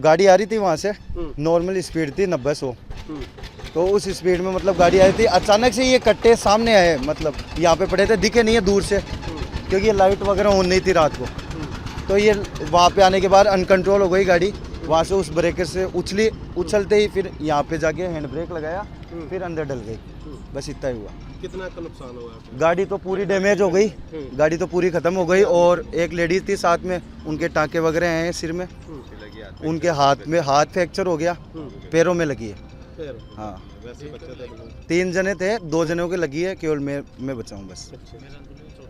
गाड़ी आ रही थी वहाँ से, नॉर्मल स्पीड थी 90-100। तो उस स्पीड में मतलब गाड़ी आ रही थी, अचानक से ये कट्टे सामने आए, मतलब यहाँ पे पड़े थे, दिखे नहीं है दूर से क्योंकि ये लाइट वगैरह ऑन नहीं थी रात को। तो ये वहाँ पे आने के बाद अनकंट्रोल हो गई गाड़ी, वहाँ से उस ब्रेकर से उछलते ही फिर यहाँ पे जाके हैंड ब्रेक लगाया, फिर अंदर डल गई। बस इतना ही हुआ। कितना का नुकसान हुआ आपको? गाड़ी तो पूरी डैमेज हो गई, गाड़ी तो पूरी ख़त्म हो गई। और एक लेडीज थी साथ में, उनके टाँके वगैरह हैं सिर में, उनके हाथ फ्रैक्चर हो गया, पैरों में लगी है। हाँ, वैसे बच्चे थे 3 जने थे, 2 जनों के लगी है, केवल मैं बचा हूँ बस।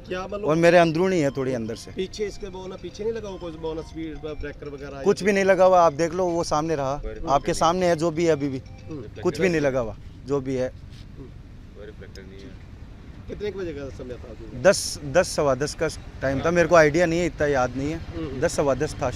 क्या मतलब? और मेरे अंदरूनी है थोड़ी अंदर से। पीछे इसके बोना पीछे नहीं लगा हुआ कोई बोनस स्पीड ब्रेकर वगैरह? कुछ भी नहीं लगा हुआ, आप देख लो, वो सामने रहा, आपके सामने है जो भी है, अभी भी कुछ भी नहीं लगा हुआ जो भी है। कितने बजे का समय था? 10-10 का टाइम था, मेरे को आइडिया नहीं है, इतना याद नहीं है, 10-10 था।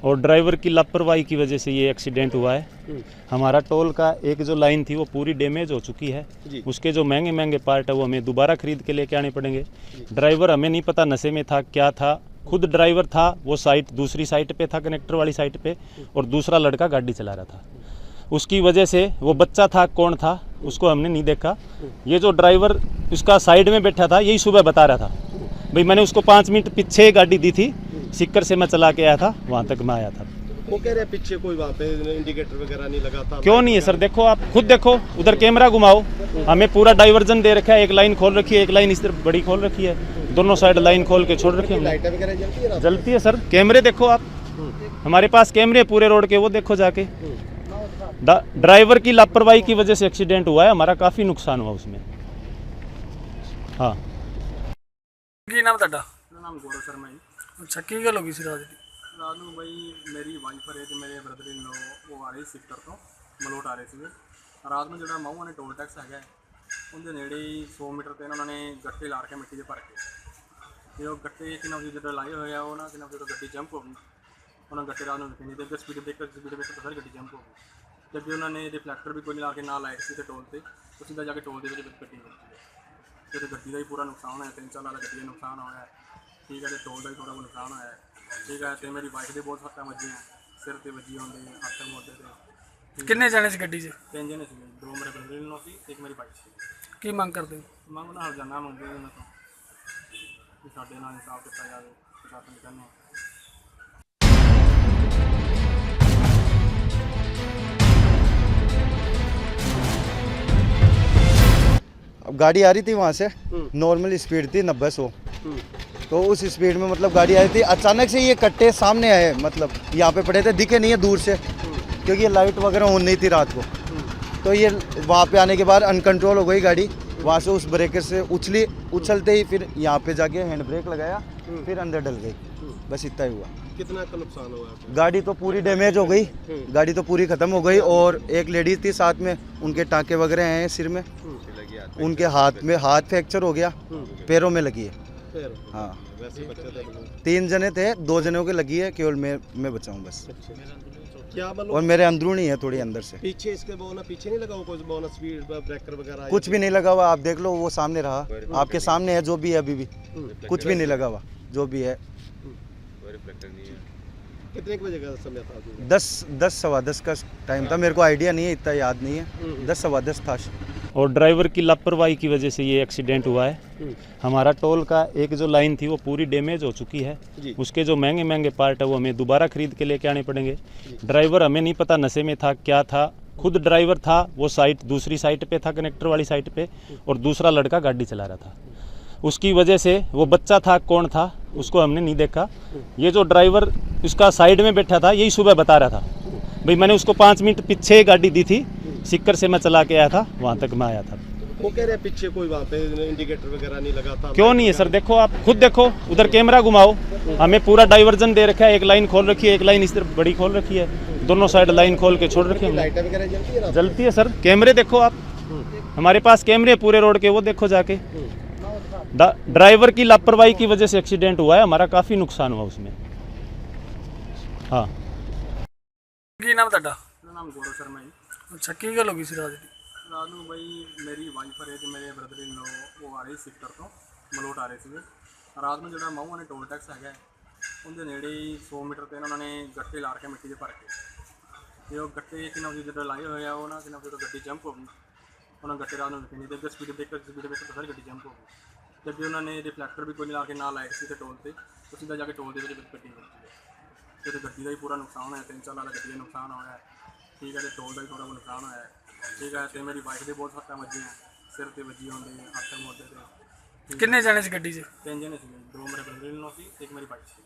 और ड्राइवर की लापरवाही की वजह से ये एक्सीडेंट हुआ है। हमारा टोल का एक जो लाइन थी वो पूरी डैमेज हो चुकी है, उसके जो महंगे महंगे पार्ट है वो हमें दोबारा खरीद के लेके आने पड़ेंगे। ड्राइवर हमें नहीं पता नशे में था क्या था, खुद ड्राइवर था, वो दूसरी साइट पे था, कनेक्टर वाली साइट पे, और दूसरा लड़का गाड़ी चला रहा था। उसकी वजह से वो बच्चा था, कौन था उसको हमने नहीं देखा। ये जो ड्राइवर उसका साइड में बैठा था, यही सुबह बता रहा था, भाई मैंने उसको 5 मिनट पीछे गाड़ी दी थी, सिक्कर से मैं चला के आया था, वहाँ तक मैं आया था। वो कह रहे पीछे कोई वहाँ पे इंडिकेटर वगैरह नहीं लगा था? क्यों नहीं है सर? देखो, आप खुद देखो, उधर कैमरा घुमाओ, हमें पूरा डाइवर्जन दे रखा है, एक लाइन खोल रखी है, एक लाइन इस तरफ बड़ी खोल रखी है, दोनों साइड लाइन खोल के छोड़ रखी है। लाइटें वगैरह जलती है? जलती है सर, कैमरे देखो आप, हमारे पास कैमरे पूरे रोड के, वो देखो जाके। ड्राइवर की लापरवाही की वजह से एक्सीडेंट हुआ है, हमारा काफ़ी नुकसान हुआ उसमें। हाँ, ਕੀ ਨਾਮ ਤੁਹਾਡਾ? मेरा नाम गौरव शर्मा जी। ਅੱਛਾ, ਕੀ ਗੱਲ ਹੋ ਗਈ ਸੀ ਰਾਤ ਦੀ? रात ਨੂੰ ਬਈ ਮੇਰੀ ਵਾਈਫ ਹੈ ਤੇ ਮੇਰੇ ਬ੍ਰਦਰ ਇਨ ਲੋ ਉਹ ਆ ਰਹੇ ਸੀ ਸਿੱਕਰ ਤੋਂ ਮਲੋਟ ਆ ਰਹੇ ਸੀਗੇ। ਰਾਤ ਨੂੰ ਜਿਹੜਾ ਮਾਹੂਆਂ ਨੇ ਟੋਲ ਟੈਕਸ ਹੈਗਾ ਉਹਦੇ ਨੇੜੇ ਹੀ 100 ਮੀਟਰ ਤੇ ਉਹਨਾਂ ਨੇ ਗੱਟੇ ਲਾ ਕੇ ਮਿੱਟੀ ਦੇ ਭਰ ਕੇ, ਤੇ ਉਹ ਗੱਟੇ ਕਿਨਾਂ ਵੀ ਜਦੋਂ ਲਾਏ ਹੋਏ ਆ ਉਹ ਨਾ ਕਿਨਾਂ ਜਦੋਂ ਗੱਡੀ ਜੰਪ ਹੋ ਗਈ, ਉਹਨਾਂ ਗੱਟੇ ਰਾਤ ਨੂੰ ਨਿਕਲਣੀ ਤੇ ਸਪੀਡ ਬ੍ਰੇਕਰ ਤੋਂ ਸਾਰੀ ਗੱਡੀ ਜੰਪ ਹੋ ਗਈ। ਜਦ ਵੀ ਉਹਨਾਂ ਨੇ ਰਿਫਲੈਕਟਰ ਵੀ ਕੋਈ ਲਾ ਕੇ ਨਾ ਲਾਏ ਸੀ ਤੇ ਟੋਲ ਤੇ ਉਹ ਸਿੱਧਾ ਜਾ ਕੇ ਟੋਲ ਦੇ ਵਿੱਚ ਗੱਡੀ ਵੱਜੀ ਤੇ ਗੱਡੀ ਦਾ ਹੀ ਪੂਰਾ ਨੁਕਸਾਨ ਹੋਇਆ, 3-4 ਲੱਖ ਗੱਡੀ ਦਾ ਨੁਕਸਾਨ ਹੋਇਆ, ਠੀਕ ਹੈ, ਤੇ ਟੋਲ ਦਾ ਵੀ ਥੋੜਾ ਬਹੁਤ ਨੁਕਸਾਨ ਹੋਇਆ, ਠੀਕ ਹੈ। ਤੇ ਮੇਰੀ ਵਾਈਫ ਦੇ ਬਹੁਤ ਸੱਟਾਂ ਵੱਜੀਆਂ, ਸਿਰ ਤੇ ਵੱਜੀ ਹੁੰਦੇ, ਹੱਥ ਮੋਢੇ ਤੇ। ਕਿੰਨੇ ਜਾਣੇ ਸੀ ਗੱਡੀ 'ਚ? 3 ਜਣੇ ਸੀਗੇ, 2 ਮੇਰੇ ਬ੍ਰਦਰ ਇਨ ਲੋ ਸੀ ਤੇ ਇੱਕ ਮੇਰੀ ਵਾਈਫ ਸੀ। ਕੀ ਮੰਗ ਕਰਦੇ ਹੋ? ਮੰਗ ਨਾਲ ਹਰਜਾਨਾ ਮੰਗਦੇ ਉਹਨਾਂ ਤੋਂ ਕਿ ਸਾਡੇ ਨਾਲ ਇਨਸਾਫ ਕੀਤਾ ਜਾਵੇ, ਪ੍ਰਸ਼ਾਸਨ ਨੂੰ ਕਹਿੰਦੇ ਹਾਂ। अब गाड़ी आ रही थी वहाँ से, नॉर्मल स्पीड थी 90-100। तो उस स्पीड में मतलब गाड़ी आ रही थी, अचानक से ये कट्टे सामने आए, मतलब यहाँ पे पड़े थे, दिखे नहीं है दूर से क्योंकि ये लाइट वगैरह ऑन नहीं थी रात को। तो ये वहाँ पे आने के बाद अनकंट्रोल हो गई गाड़ी, वहाँ से उस ब्रेकर से उछलते ही फिर यहाँ पे जाके हैंड ब्रेक लगाया, फिर अंदर डल गई। बस इतना ही हुआ। कितना का नुकसान हुआ आपको? गाड़ी तो पूरी डैमेज हो गई, गाड़ी तो पूरी ख़त्म हो गई। और एक लेडीज थी साथ में, उनके टाँके वगैरह हैं सिर में, उनके हाथ फ्रैक्चर हो गया, पैरों में लगी है। हाँ, वैसे बच्चे थे 3 जने थे, 2 जनों के लगी है, केवल मैं बचा हूँ बस। क्या मतलब? और मेरे अंदरूनी है थोड़ी अंदर से। पीछे इसके बोना पीछे नहीं लगा हुआ कोई बोनस स्पीड ब्रेकर वगैरह? कुछ भी नहीं लगा हुआ, आप देख लो, वो सामने रहा, आपके सामने है जो भी है, अभी भी कुछ भी नहीं लगा हुआ जो भी है। कितने बजे का समय था? 10-10 का टाइम था, मेरे को आइडिया नहीं है, इतना याद नहीं है, 10-10 था। और ड्राइवर की लापरवाही की वजह से ये एक्सीडेंट हुआ है। हमारा टोल का एक जो लाइन थी वो पूरी डैमेज हो चुकी है, उसके जो महंगे महंगे पार्ट है वो हमें दोबारा खरीद के लेके आने पड़ेंगे। ड्राइवर हमें नहीं पता नशे में था क्या था, खुद ड्राइवर था, वो दूसरी साइट पे था, कनेक्टर वाली साइट पे, और दूसरा लड़का गाड़ी चला रहा था। उसकी वजह से वो बच्चा था, कौन था उसको हमने नहीं देखा। ये जो ड्राइवर उसका साइड में बैठा था, यही सुबह बता रहा था, भाई मैंने उसको 5 मिनट पीछे गाड़ी दी थी, सिक्कर से मैं चला के आया था, वहाँ तक मैं आया था। वो कह रहे पीछे कोई वहाँ पे इंडिकेटर वगैरह नहीं लगा था? क्यों नहीं है सर? देखो, आप खुद देखो, उधर कैमरा घुमाओ, हमें पूरा डाइवर्जन दे रखा है, एक लाइन खोल रखी है, एक लाइन इस तरफ बड़ी खोल रखी है, दोनों साइड लाइन खोल के छोड़ रखी है। लाइटें वगैरह जलती है? जलती है सर, कैमरे देखो आप, हमारे पास कैमरे पूरे रोड के, वो देखो जाके। ड्राइवर की लापरवाही की वजह से एक्सीडेंट हुआ है, हमारा काफ़ी नुकसान हुआ उसमें। हाँ, ਕੀ ਨਾਮ ਤੁਹਾਡਾ? मेरा नाम गौरव शर्मा जी। ਅੱਛਾ, ਕੀ ਗੱਲ ਹੋ ਗਈ ਸੀ ਰਾਤ ਦੀ? ਰਾਤ ਨੂੰ ਬਈ ਮੇਰੀ ਵਾਈਫ ਹੈ ਤੇ ਮੇਰੇ ਬ੍ਰਦਰ ਇਨ ਲੋ ਉਹ ਆ ਰਹੇ ਸੀ ਸਿੱਕਰ ਤੋਂ ਮਲੋਟ ਆ ਰਹੇ ਸੀਗੇ। ਰਾਤ ਨੂੰ ਜਿਹੜਾ ਮਾਹੂਆਂ ਨੇ ਟੋਲ ਟੈਕਸ ਹੈਗਾ ਉਹਦੇ ਨੇੜੇ ਹੀ 100 ਮੀਟਰ ਤੇ ਉਹਨਾਂ ਨੇ ਗੱਟੇ ਲਾ ਕੇ ਮਿੱਟੀ ਦੇ ਭਰ ਕੇ, ਤੇ ਉਹ ਗੱਟੇ ਕਿਨਾਂ ਦੀ ਜਦੋਂ ਲਾਏ ਹੋਏ ਆ ਉਹ ਨਾ ਕਿਨਾਂ ਜਦੋਂ ਗੱਡੀ ਜੰਪ ਹੋ ਗਈ, ਉਹਨਾਂ ਗੱਟੇ ਰਾਤ ਨੂੰ ਵੇਖੇ ਨਹੀਂ ਤੇ ਅੱਗੇ ਸਪੀਡ ਬ੍ਰੇਕਰ ਤੋਂ ਸਾਰੀ ਗੱਡੀ ਜੰਪ ਹੋ ਗਈ। ਤੇ ਅੱਗੇ ਉਹਨਾਂ ਨੇ ਰਿਫਲੈਕਟਰ ਵੀ ਕੋਈ ਨਹੀਂ ਲਾ ਕੇ ਨਾ ਲਾਈਟ ਸੀ ਤੇ ਟੋਲ ਤੇ ਉਹ ਸਿੱਧਾ ਜਾ ਕੇ ਟੋਲ ਦੇ ਵਿੱਚ ਗੱਡੀ ਵੱਜੀ ਤੇ ਗੱਡੀ ਦਾ ਵੀ ਪੂਰਾ ਨੁਕਸਾਨ ਹੋਇਆ, 3-4 ਲੱਖ ਗੱਡੀ ਦਾ ਨੁਕਸਾਨ ਹੋਇਆ ਹੈ, ਠੀਕ ਹੈ। ਤੇ ਟੋਲ ਦਾ ਵੀ ਥੋੜ੍ਹਾ ਬਹੁਤ ਨੁਕਸਾਨ ਹੋਇਆ ਹੈ, ਠੀਕ ਹੈ। ਤੇ ਮੇਰੀ ਬਾਈਕ ਦੇ ਬਹੁਤ ਸੱਟਾਂ ਵੱਜੀਆਂ, ਸਿਰ ਤੇ ਵੱਜੀ ਹੁੰਦੇ, ਹੱਥ ਮੋਢੇ ਤੇ। ਕਿੰਨੇ ਜਾਣੇ ਸੀ ਗੱਡੀ 'ਚ? 3 ਜਣੇ ਸੀਗੇ, 2 ਮੇਰੇ ਬ੍ਰਦਰ ਇਨ ਲੋ ਸੀ ਤੇ ਇੱਕ ਮੇਰੀ ਬਾਈਕ ਸੀ।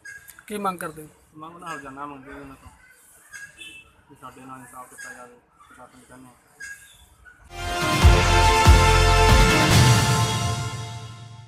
ਕੀ ਮੰਗ ਕਰਦੇ ਹੋ? ਮੈਂ ਉਹਨਾਂ ਹਰਜਾਨਾ ਮੰਗਦੇ ਉਹਨਾਂ ਤੋਂ ਕਿ ਸਾਡੇ ਨਾਲ ਇਨਸਾਫ ਕੀਤਾ ਜਾਵੇ, ਪ੍ਰਸ਼ਾਸਨ ਕਹਿੰਦੇ